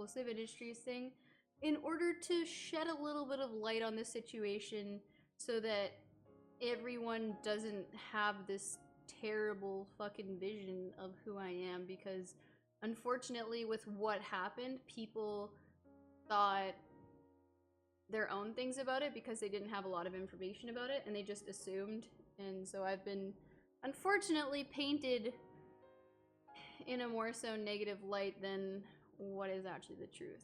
whole Siv Industries thing in order to shed a little bit of light on the situation so that everyone doesn't have this terrible fucking vision of who I am, because unfortunately with what happened, people thought their own things about it because they didn't have a lot of information about it and they just assumed. And so I've been unfortunately painted in a more so negative light than what is actually the truth.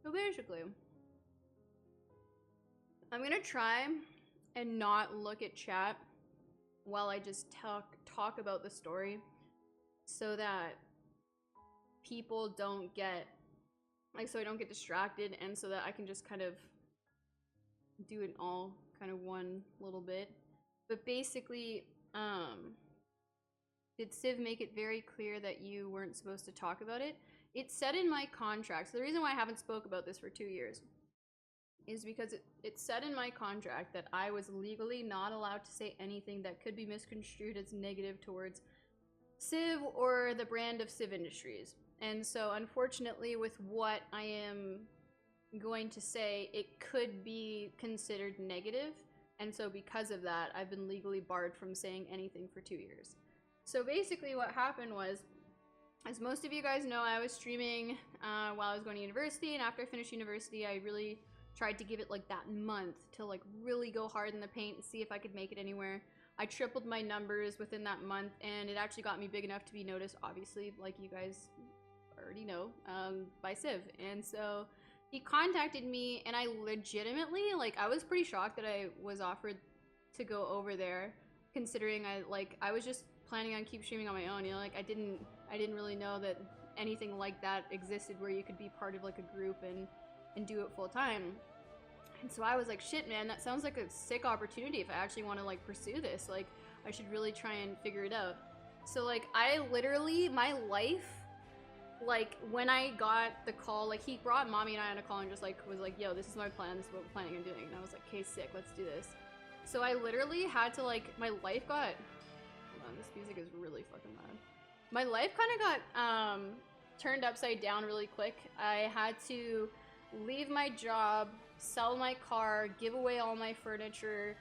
So basically, I'm gonna try and not look at chat while I just talk about the story, so that people don't get, like, so I don't get distracted, and so that I can just kind of do it all kind of one little bit. But basically, did Siv make it very clear that you weren't supposed to talk about it? It said in my contract, so the reason why I haven't spoke about this for 2 years is because it said in my contract that I was legally not allowed to say anything that could be misconstrued as negative towards Siv or the brand of Siv Industries. And so unfortunately with what I am going to say, it could be considered negative. And so because of that, I've been legally barred from saying anything for 2 years. So basically what happened was, as most of you guys know, I was streaming while I was going to university, and after I finished university, I really tried to give it like that month to like really go hard in the paint and see if I could make it anywhere. I tripled my numbers within that month, and it actually got me big enough to be noticed, obviously, like you guys already know, by Siv. And so he contacted me, and I legitimately, like, I was pretty shocked that I was offered to go over there, considering I was just planning on keep streaming on my own, you know, like I didn't really know that anything like that existed where you could be part of like a group and do it full time. And so I was like, shit, man, that sounds like a sick opportunity. If I actually want to like pursue this, like I should really try and figure it out. So like I literally, my life, like when I got the call, like he brought mommy and I on a call and just like was like, yo, this is my plan, this is what we're planning on doing. And I was like, okay, sick, let's do this. So I literally had to like, my life got, hold on, this music is really fucking loud. My life kind of got turned upside down really quick. I had to leave my job, sell my car, give away all my furniture,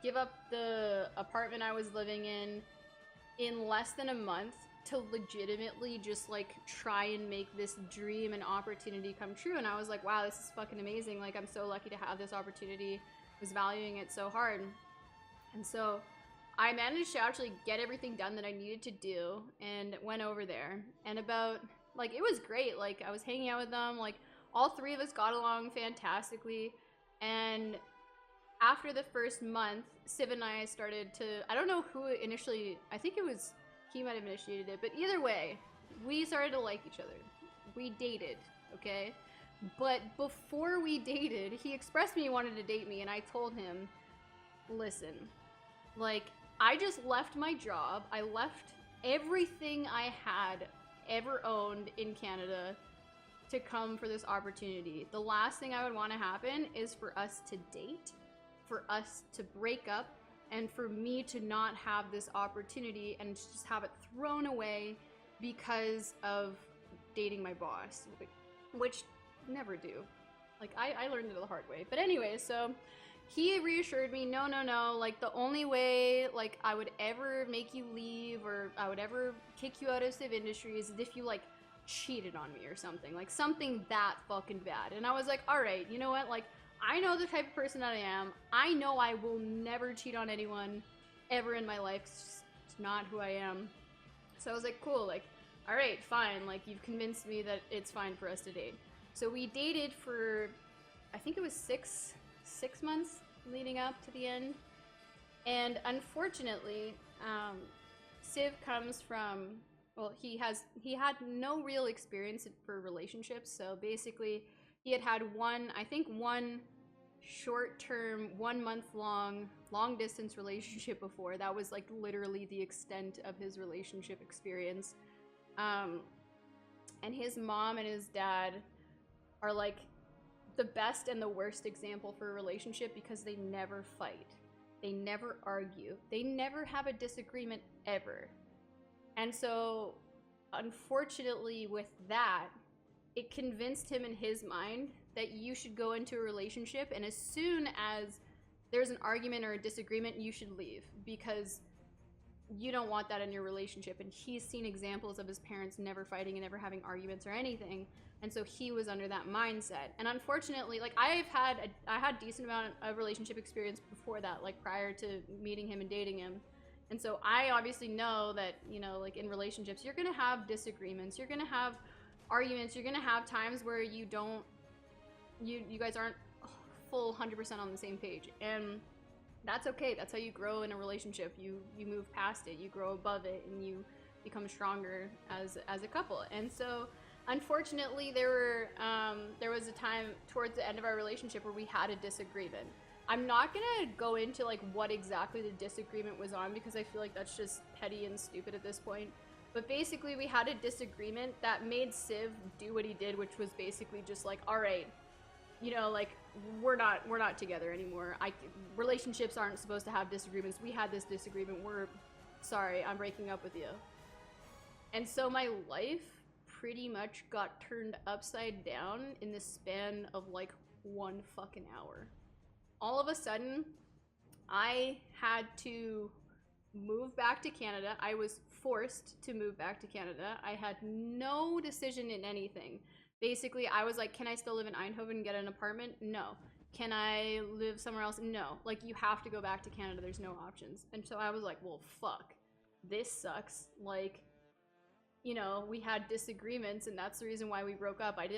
give up the apartment I was living in less than a month to legitimately just like try and make this dream and opportunity come true. And I was like, wow, this is fucking amazing. Like, I'm so lucky to have this opportunity. I was valuing it so hard. And so I managed to actually get everything done that I needed to do and went over there. And about, like, it was great. Like, I was hanging out with them. Like, all three of us got along fantastically. And after the first month, Siv and I started to, I don't know who initially, I think it was, he might have initiated it, but either way, we started to like each other. We dated, okay? But before we dated, he expressed he wanted to date me, and I told him, listen, like, I just left my job. I left everything I had ever owned in Canada to come for this opportunity. The last thing I would want to happen is for us to date, for us to break up, and for me to not have this opportunity and just have it thrown away because of dating my boss, which never do. Like, I learned it the hard way. But anyway, so he reassured me, no, like the only way like I would ever make you leave or I would ever kick you out of Siv Industries is if you like cheated on me or something, like something that fucking bad. And I was like, all right, you know what, like I know the type of person that I am. I know I will never cheat on anyone ever in my life. It's not who I am. So I was like, cool, like, all right, fine. Like, you've convinced me that it's fine for us to date. So we dated for, I think it was six months leading up to the end. And unfortunately, Siv comes from, well, he had no real experience for relationships. So basically, he had one short-term, 1 month long distance relationship before. That was like literally the extent of his relationship experience. And his mom and his dad are like the best and the worst example for a relationship because they never fight. They never argue. They never have a disagreement ever. And so unfortunately with that, it convinced him in his mind that you should go into a relationship, and as soon as there's an argument or a disagreement, you should leave, because you don't want that in your relationship. And he's seen examples of his parents never fighting and never having arguments or anything, and so he was under that mindset. And unfortunately, like, I had decent amount of relationship experience before that, like prior to meeting him and dating him. And so I obviously know that, you know, like in relationships, you're gonna have disagreements, you're gonna have arguments, you're gonna have times where you guys aren't full 100% on the same page, and that's okay. That's how you grow in a relationship. You move past it, you grow above it, and you become stronger as a couple. And so unfortunately there was a time towards the end of our relationship where we had a disagreement. I'm not gonna go into like what exactly the disagreement was on, because I feel like that's just petty and stupid at this point. But basically we had a disagreement that made Siv do what he did, which was basically just like, all right, you know, like, we're not together anymore. Relationships aren't supposed to have disagreements. We had this disagreement. Sorry, I'm breaking up with you. And so my life pretty much got turned upside down in the span of like 1 fucking hour. All of a sudden, I had to move back to Canada. I was forced to move back to Canada. I had no decision in anything. Basically, I was like, can I still live in Eindhoven and get an apartment? No. Can I live somewhere else? No. Like, you have to go back to Canada. There's no options. And so I was like, well, fuck. This sucks. Like, you know, we had disagreements, and that's the reason why we broke up. I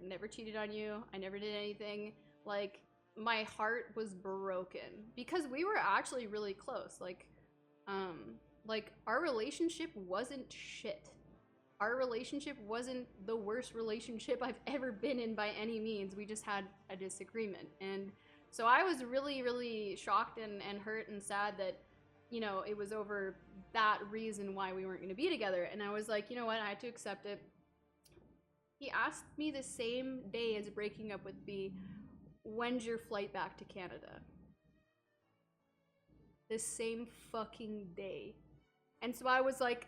never cheated on you. I never did anything. Like, my heart was broken because we were actually really close. Like, our relationship wasn't shit. Our relationship wasn't the worst relationship I've ever been in by any means. We just had a disagreement. And so I was really, really shocked and hurt and sad that, you know, it was over that reason why we weren't going to be together. And I was like, you know what, I had to accept it. He asked me the same day as breaking up with me, when's your flight back to Canada? The same fucking day. And so I was like,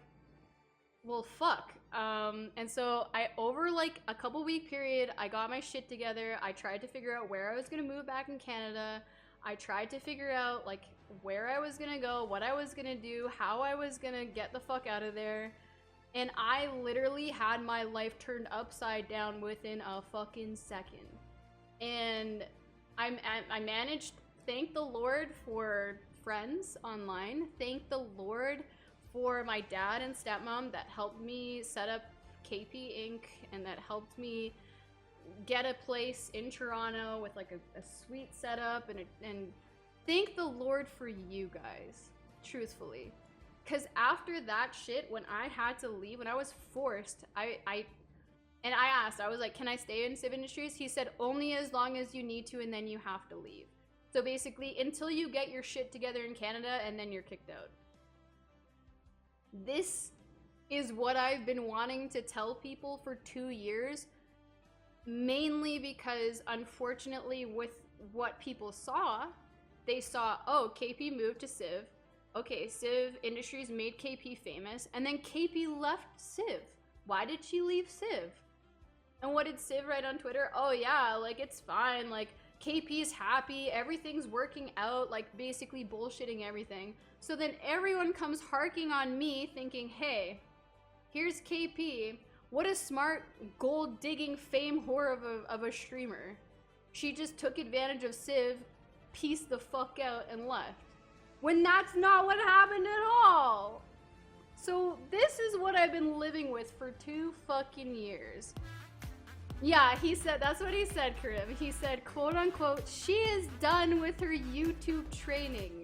well, fuck. And so over like a couple week period, I got my shit together. I tried to figure out where I was gonna move back in Canada. I tried to figure out like where I was gonna go, what I was gonna do, how I was gonna get the fuck out of there. And I literally had my life turned upside down within a fucking second. And I managed, thank the Lord for friends online. Thank the Lord for my dad and stepmom that helped me set up KP Inc. and that helped me get a place in Toronto with like a sweet setup, and thank the Lord for you guys, truthfully. Because after that shit, when I had to leave, when I was forced, I asked, I was like, can I stay in Siv Industries? He said, only as long as you need to, and then you have to leave. So basically, until you get your shit together in Canada, and then you're kicked out. This is what I've been wanting to tell people for 2 years, mainly because, unfortunately, with what people saw, they saw, oh, KP moved to Siv. Okay, Siv Industries made KP famous, and then KP left Siv. Why did she leave Siv? And what did Siv write on Twitter? Oh yeah, like, it's fine, like, KP's happy, everything's working out, like, basically bullshitting everything. So then everyone comes harking on me thinking, hey, here's KP, what a smart gold-digging fame whore of a streamer. She just took advantage of Siv, pieced the fuck out, and left. When that's not what happened at all! So this is what I've been living with for 2 fucking years. Yeah, he said, that's what he said, Karim. He said, quote unquote, she is done with her YouTube training.